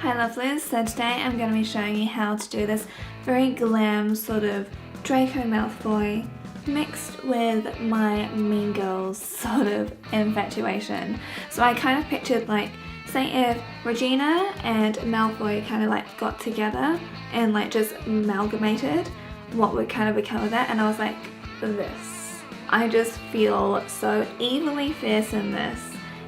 Hi lovelies, so today I'm going to be showing you how to do this very glam sort of Draco Malfoy mixed with my Mean Girls sort of infatuation. So I kind of pictured like, say if Regina and Malfoy kind of like got together and like just amalgamated, what would kind of become of that? And I was like, this. I just feel so evilly fierce in this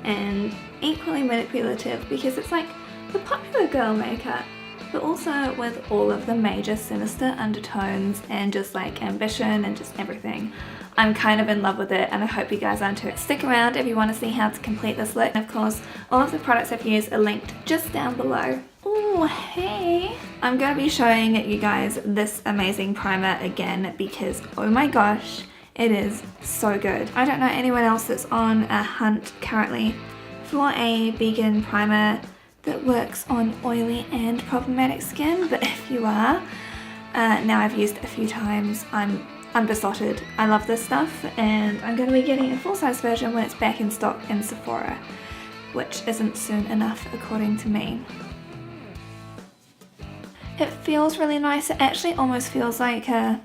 and equally manipulative because it's like the popular girl makeup, but also with all of the major sinister undertones and just like ambition and just everything. I'm kind of in love with it and I hope you guys are too. Stick around if you want to see how to complete this look. And of course, all of the products I've used are linked just down below. Oh, hey! I'm going to be showing you guys this amazing primer again because, oh my gosh, it is so good. I don't know anyone else that's on a hunt currently for a vegan primer that works on oily and problematic skin, but if you are, now I've used it a few times, I'm besotted. I love this stuff and I'm going to be getting a full-size version when it's back in stock in Sephora, which isn't soon enough according to me. It feels really nice. It actually almost feels like a,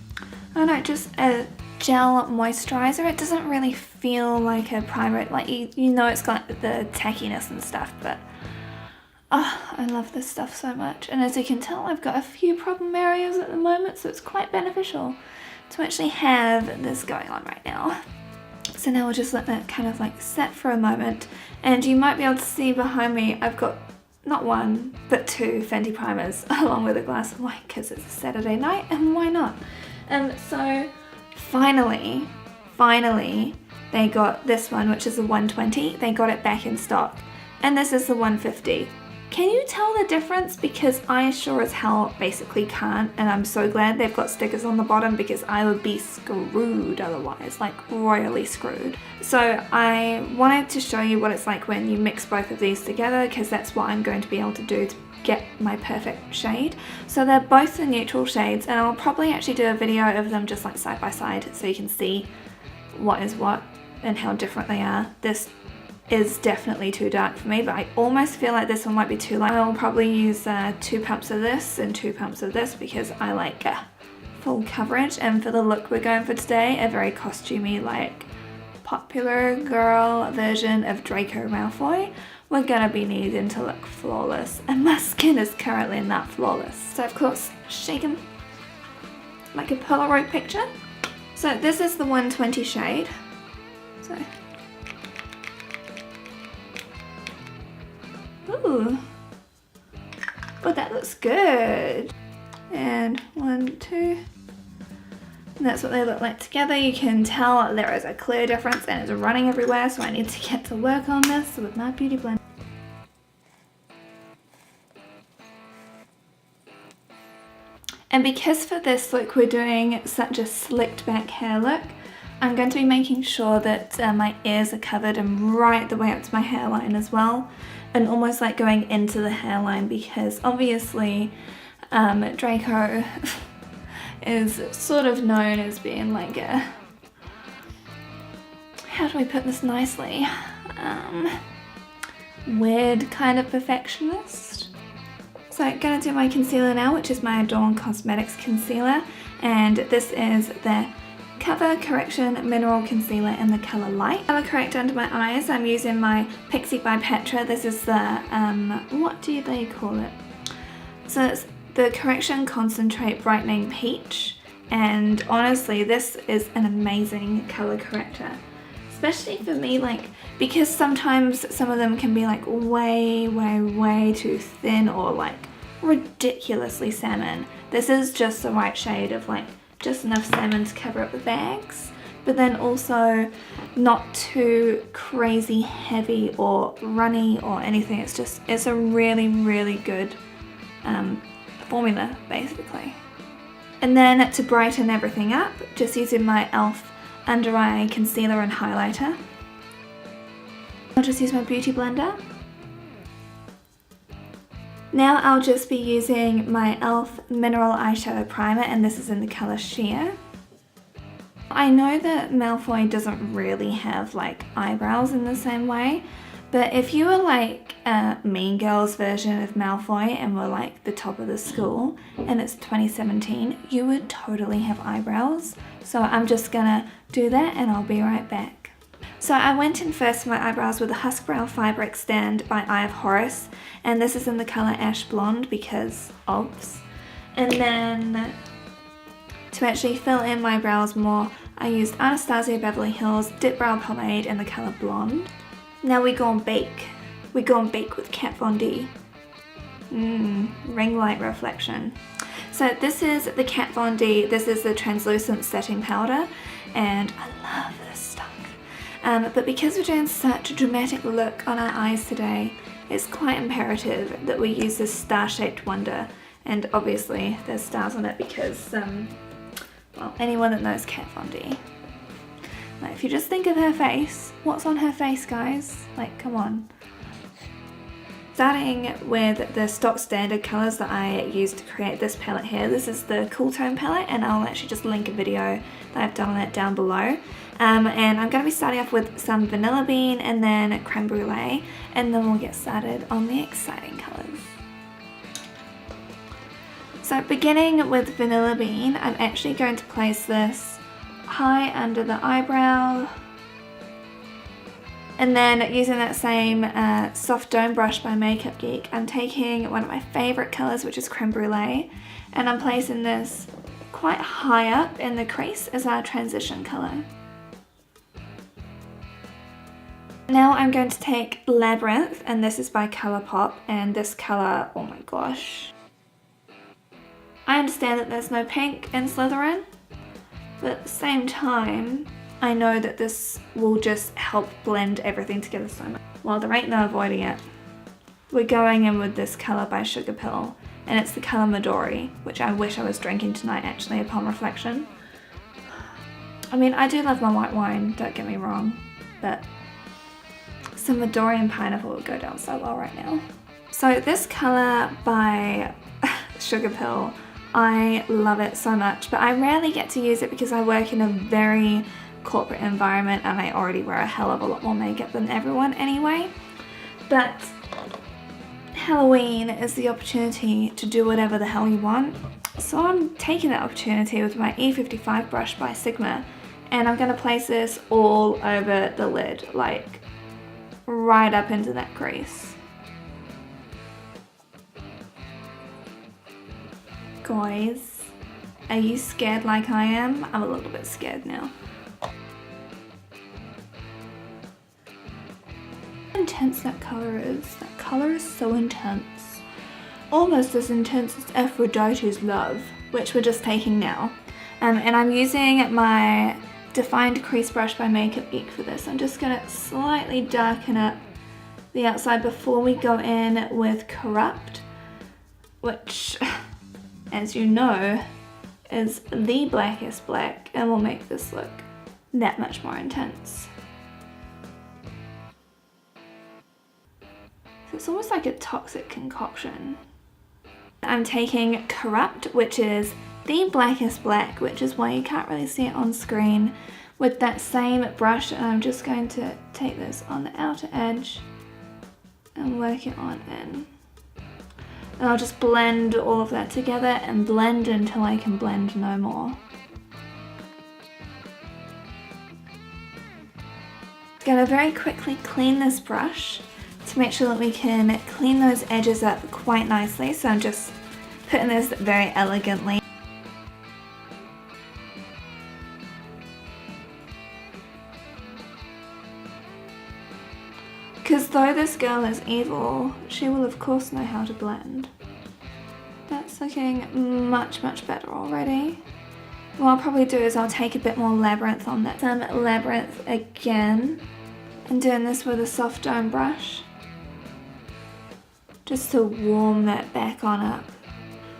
I don't know, just a gel moisturizer. It doesn't really feel like a primer. Like you know it's got the tackiness and stuff, but oh, I love this stuff so much. And as you can tell, I've got a few problem areas at the moment, so it's quite beneficial to actually have this going on right now. So now we'll just let that kind of like set for a moment, and you might be able to see behind me I've got not one but two Fenty primers along with a glass of wine because it's a Saturday night and why not. So finally they got this one, which is a 120. They got it back in stock, and this is the 150. Can you tell the difference? Because I sure as hell basically can't, and I'm so glad they've got stickers on the bottom because I would be screwed otherwise, like royally screwed. So I wanted to show you what it's like when you mix both of these together because that's what I'm going to be able to do to get my perfect shade. So they're both the neutral shades, and I'll probably actually do a video of them just like side by side so you can see what is what and how different they are. This is definitely too dark for me, but I almost feel like this one might be too light. I'll probably use 2 pumps of this and 2 pumps of this because I like full coverage. And for the look we're going for today, a very costumey, like popular girl version of Draco Malfoy, we're gonna be needing to look flawless, and my skin is currently not flawless. So of course, shake them like a Polaroid picture. So this is the 120 shade. So, ooh, oh, that looks good. And 1, 2, and that's what they look like together. You can tell there is a clear difference and it's running everywhere, so I need to get to work on this with my beauty blender. And because for this look we're doing such a slicked back hair look, I'm going to be making sure that my ears are covered and right the way up to my hairline as well, and almost like going into the hairline because obviously Draco is sort of known as being like a, how do I put this nicely, weird kind of perfectionist. So I'm going to do my concealer now, which is my Adorn Cosmetics concealer, and this is the Cover Correction Mineral Concealer in the colour Light. Color corrector under my eyes, I'm using my Pixi by Petra. This is the, what do they call it? So it's the Correction Concentrate Brightening Peach, and honestly this is an amazing colour corrector. Especially for me, like, because sometimes some of them can be like way too thin or like ridiculously salmon. This is just the right shade of like just enough salmon to cover up the bags, but then also not too crazy heavy or runny or anything. It's just, it's a really good formula basically. And then to brighten everything up, just using my e.l.f. under eye concealer and highlighter. I'll just use my beauty blender. Now I'll just be using my e.l.f. Mineral Eyeshadow Primer, and this is in the colour Sheer. I know that Malfoy doesn't really have like eyebrows in the same way, But if you were like a Mean Girls version of Malfoy and were like the top of the school and it's 2017, you would totally have eyebrows. So I'm just gonna do that and I'll be right back. So I went in first for my eyebrows with the Husk Brow Fibre Extend by Eye of Horus, and this is in the colour Ash Blonde because obvs. And then to actually fill in my brows more, I used Anastasia Beverly Hills Dipbrow Pomade in the colour Blonde. Now we go and bake. We go and bake with Kat Von D. Ring light reflection. So this is the Kat Von D. This is the translucent setting powder, and I love this stuff. But because we're doing such a dramatic look on our eyes today, it's quite imperative that we use this star-shaped wonder. And obviously there's stars on it because, well, anyone that knows Kat Von D. Like, if you just think of her face, what's on her face, guys? Like, come on. Starting with the stock standard colours that I used to create this palette here. This is the Cool Tone palette, and I'll actually just link a video that I've done on it down below. And I'm going to be starting off with some Vanilla Bean and then Creme Brulee, and then we'll get started on the exciting colours. So beginning with Vanilla Bean, I'm actually going to place this high under the eyebrow. And then using that same soft dome brush by Makeup Geek, I'm taking one of my favourite colours, which is Creme Brulee, and I'm placing this quite high up in the crease as our transition colour. Now I'm going to take Labyrinth, and this is by Colourpop, and this colour, oh my gosh. I understand that there's no pink in Slytherin, but at the same time, I know that this will just help blend everything together so much. Well, there ain't no avoiding it. We're going in with this colour by Sugarpill, and it's the colour Midori, which I wish I was drinking tonight actually upon reflection. I mean, I do love my white wine, don't get me wrong, but some Midori and pineapple would go down so well right now. So this colour by Sugarpill, I love it so much, but I rarely get to use it because I work in a very corporate environment and I already wear a hell of a lot more makeup than everyone anyway. But Halloween is the opportunity to do whatever the hell you want. So I'm taking that opportunity with my E55 brush by Sigma, and I'm going to place this all over the lid, like right up into that crease. Guys, are you scared like I am? I'm a little bit scared now. How intense that colour is. That colour is so intense. Almost as intense as Aphrodite's love, which we're just taking now. And I'm using my defined crease brush by Makeup Geek for this. I'm just going to slightly darken up the outside before we go in with Corrupt, which, as you know, is the blackest black and will make this look that much more intense. So it's almost like a toxic concoction. I'm taking Corrupt, which is the blackest black, which is why you can't really see it on screen, with that same brush, and I'm just going to take this on the outer edge and work it on in. And I'll just blend all of that together and blend until I can blend no more. Gonna very quickly clean this brush to make sure that we can clean those edges up quite nicely. So I'm just putting this very elegantly. Because though this girl is evil, she will of course know how to blend. That's looking much, much better already. What I'll probably do is I'll take a bit more Labyrinth on that. Some Labyrinth again, and doing this with a soft dome brush, just to warm that back on up.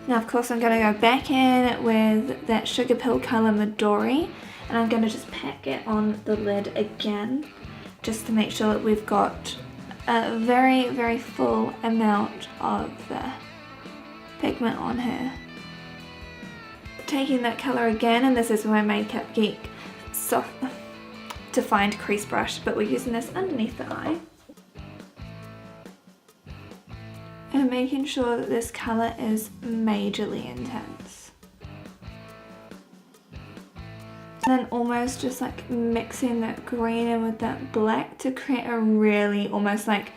Now of course I'm going to go back in with that Sugarpill colour Midori, and I'm going to just pack it on the lid again, just to make sure that we've got a very, very full amount of pigment on here. Taking that colour again, and this is my Makeup Geek soft defined crease brush, but we're using this underneath the eye. making sure that this colour is majorly intense. And then almost just like mixing that green in with that black to create a really almost like,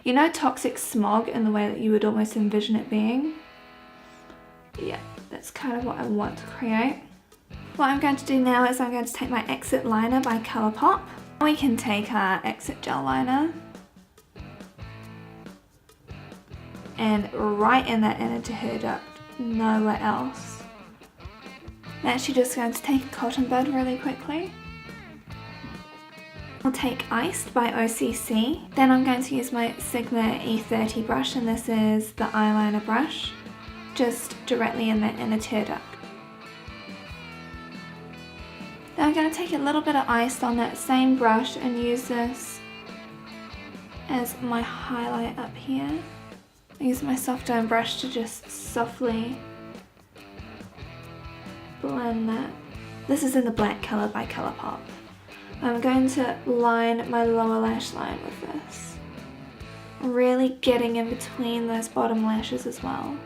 you know, toxic smog in the way that you would almost envision it being? Yeah, that's kind of what I want to create. What I'm going to do now is I'm going to take my Exit liner by Colourpop. We can take our Exit gel liner and right in that inner tear duct, nowhere else. I'm actually just going to take a cotton bud really quickly. I'll take Iced by O.C.C. Then I'm going to use my Sigma E30 brush, and this is the eyeliner brush, just directly in that inner tear duct. Then I'm going to take a little bit of Iced on that same brush and use this as my highlight up here. I use my soft tone brush to just softly blend that. This is in the black colour by Colourpop. I'm going to line my lower lash line with this. Really getting in between those bottom lashes as well.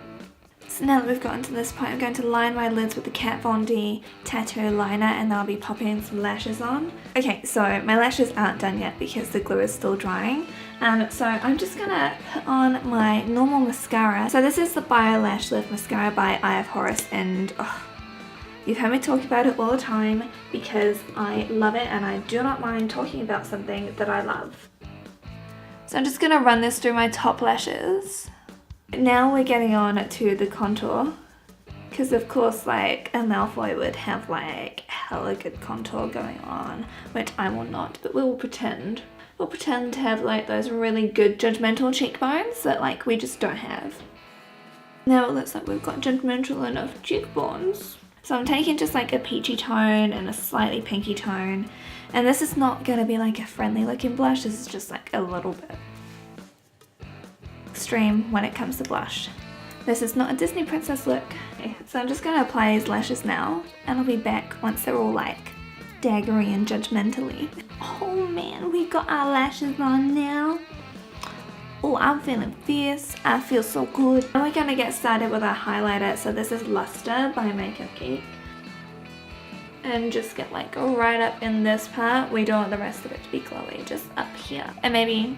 So now that we've gotten to this point, I'm going to line my lids with the Kat Von D tattoo liner, and then I'll be popping some lashes on. Okay, so my lashes aren't done yet because the glue is still drying. So I'm just gonna put on my normal mascara. So this is the Bio Lash Lift Mascara by Eye of Horus, and you've heard me talk about it all the time because I love it and I do not mind talking about something that I love. So I'm just gonna run this through my top lashes. Now we're getting on to the contour, because of course like a Malfoy would have like hella good contour going on, which I will not, but we'll pretend. We'll pretend to have like those really good judgmental cheekbones that like we just don't have. Now it looks like we've got judgmental enough cheekbones. So I'm taking just like a peachy tone and a slightly pinky tone, and this is not going to be like a friendly looking blush, this is just like a little bit extreme when it comes to blush. This is not a Disney princess look. Okay, so I'm just going to apply these lashes now, and I'll be back once they're all like daggery and judgmentally. Oh man, we got our lashes on now. Oh, I'm feeling fierce. I feel so good. And we're going to get started with our highlighter. So this is Luster by Makeup Geek. And just get like right up in this part. We don't want the rest of it to be glowy, just up here. And maybe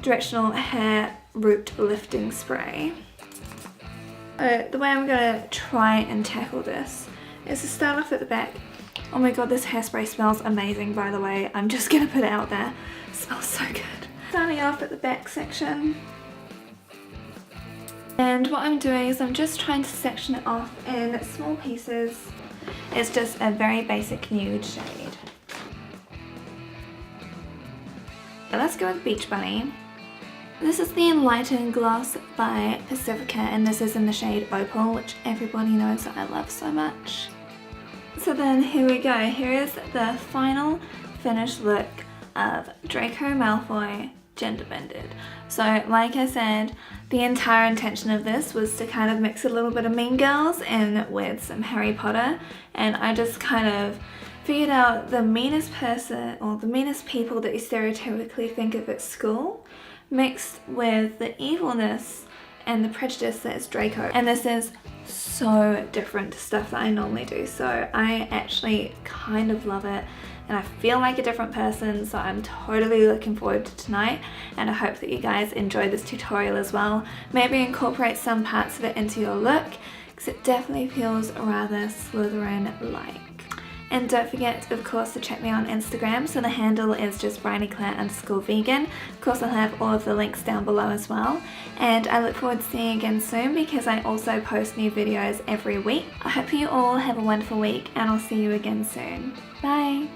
directional hair root lifting spray. The way I'm going to try and tackle this is to start off at the back. Oh my god, this hairspray smells amazing, by the way. I'm just going to put it out there. It smells so good. Starting off at the back section. And what I'm doing is I'm just trying to section it off in small pieces. It's just a very basic nude shade. So let's go with Beach Bunny. This is the Enlightened Gloss by Pacifica, and this is in the shade Opal, which everybody knows that I love so much. So then here we go. Here is the final finished look of Draco Malfoy Gender Bended. So like I said, the entire intention of this was to kind of mix a little bit of Mean Girls in with some Harry Potter, and I just kind of figured out the meanest person or the meanest people that you stereotypically think of at school mixed with the evilness and the prejudice that is Draco. And this is so different to stuff that I normally do, so I actually kind of love it and I feel like a different person, so I'm totally looking forward to tonight, and I hope that you guys enjoy this tutorial as well. Maybe incorporate some parts of it into your look, because it definitely feels rather Slytherin-like. And don't forget, of course, to check me on Instagram. So the handle is just BryonyClaire_vegan. Of course, I'll have all of the links down below as well. And I look forward to seeing you again soon, because I also post new videos every week. I hope you all have a wonderful week, and I'll see you again soon. Bye!